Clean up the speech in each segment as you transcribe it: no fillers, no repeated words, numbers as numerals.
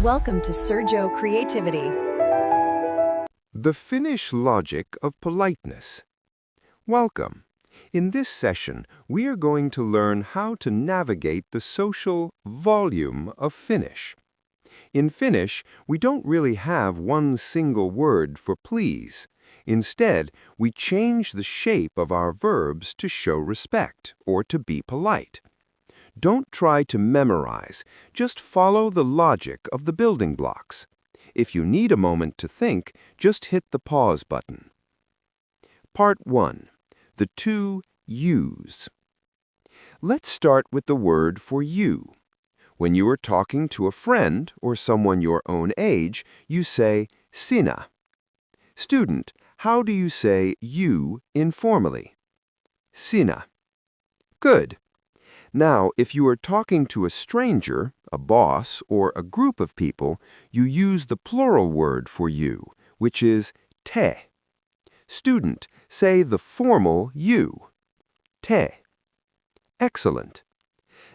Welcome to Sergio Creativity. The Finnish logic of politeness. Welcome. In this session, we are going to learn how to navigate the social volume of Finnish. In Finnish, we don't really have one single word for please. Instead, we change the shape of our verbs to show respect or to be polite. Don't try to memorize, just follow the logic of the building blocks. If you need a moment to think, just hit the pause button. Part 1. The two yous. Let's start with the word for you. When you are talking to a friend or someone your own age, you say sinä. Student, how do you say you informally? Sinä. Good. Now, if you are talking to a stranger, a boss, or a group of people, you use the plural word for you, which is te. Student, say the formal you. Te. Excellent.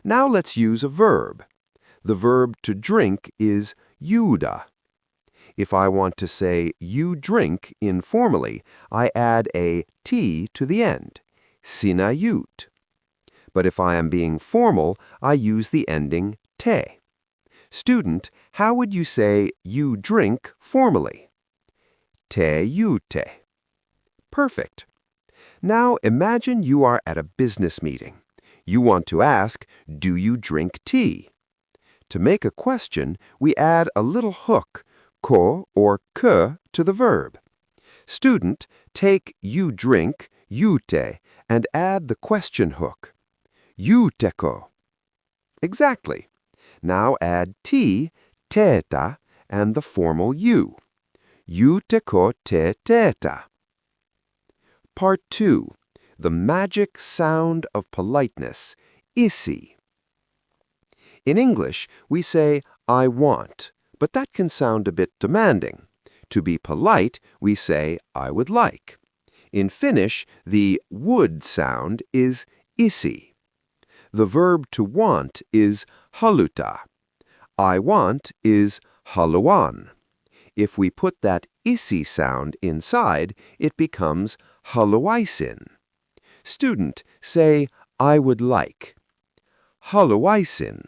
Now let's use a verb. The verb to drink is juoda. If I want to say you drink informally, I add a t to the end. Sinä juot. But if I am being formal, I use the ending te. Student, how would you say you drink formally? Te juote. Perfect. Now imagine you are at a business meeting. You want to ask, do you drink tea? To make a question, we add a little hook, ko or ke, to the verb. Student, take you drink, juote, and add the question hook. Juoteko. Exactly. Now add t, teetä, and the formal you. Juoteko te teetä? Part 2. The magic sound of politeness, isi. In English, we say, I want, but that can sound a bit demanding. To be polite, we say, I would like. In Finnish, the would sound is isi. The verb to want is haluta. I want is haluan. If we put that isi sound inside, it becomes haluaisin. Student, say, I would like. Haluaisin.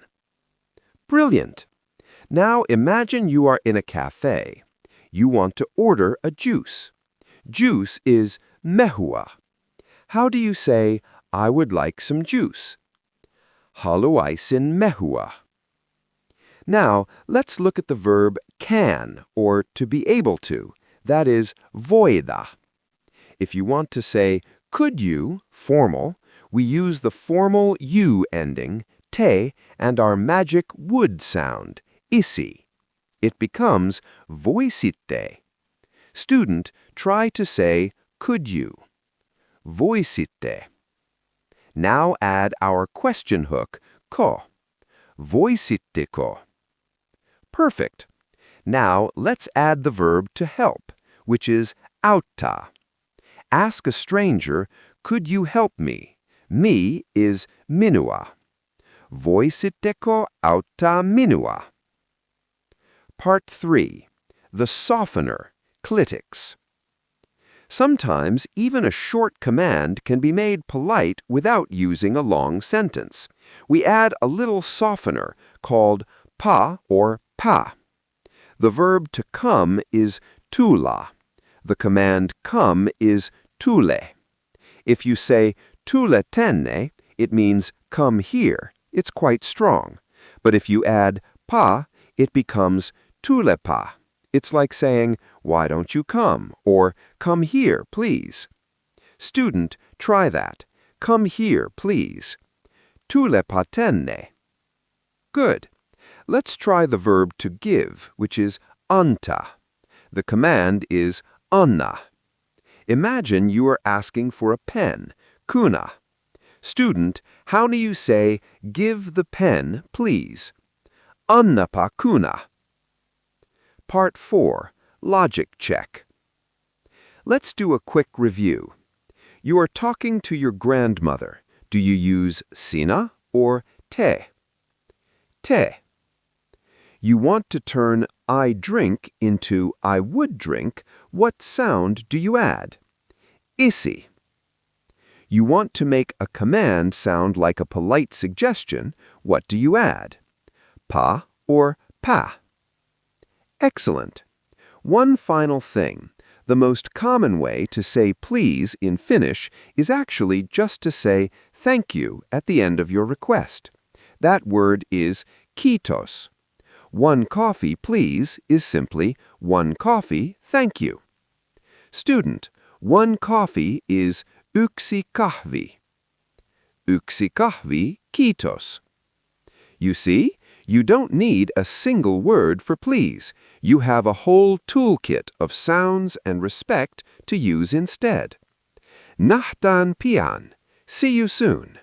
Brilliant. Now imagine you are in a cafe. You want to order a juice. Juice is mehua. How do you say, I would like some juice? Haluaisin mehua. Now, let's look at the verb can, or to be able to. That is voida. If you want to say, could you, formal, we use the formal you ending, te, and our magic would sound, isi. It becomes voisitte. Student, try to say, could you? Voisitte. Now add our question hook, ko. Voisitteko. Perfect. Now let's add the verb to help, which is auttaa. Ask a stranger, could you help me? Me is minua. Voisitteko auttaa minua? Part 3. The softener, clitics. Sometimes even a short command can be made polite without using a long sentence. We add a little softener called pa or pa. The verb to come is tulla. The command come is tule. If you say tule tänne, it means come here. It's quite strong. But if you add pa, it becomes tulepa. It's like saying, why don't you come? Or, come here, please. Student, try that. Come here, please. Tulepa tänne. Good. Let's try the verb to give, which is anta. The command is anna. Imagine you are asking for a pen, kuna. Student, how do you say, give the pen, please? Annapa kuna. Part 4. Logic check. Let's do a quick review. You are talking to your grandmother. Do you use sinä or te? Te. you want to turn I drink into I would drink, what sound do you add? Isi. You want to make a command sound like a polite suggestion, what do you add? Pa or pa? Excellent. One final thing. The most common way to say please in Finnish is actually just to say thank you at the end of your request. That word is Kiitos. One coffee, please, is simply one coffee, thank you. Student, one coffee is yksi kahvi. Yksi kahvi, kiitos. You see, you don't need a single word for please. You have a whole toolkit of sounds and respect to use instead. Nähdään pian. See you soon.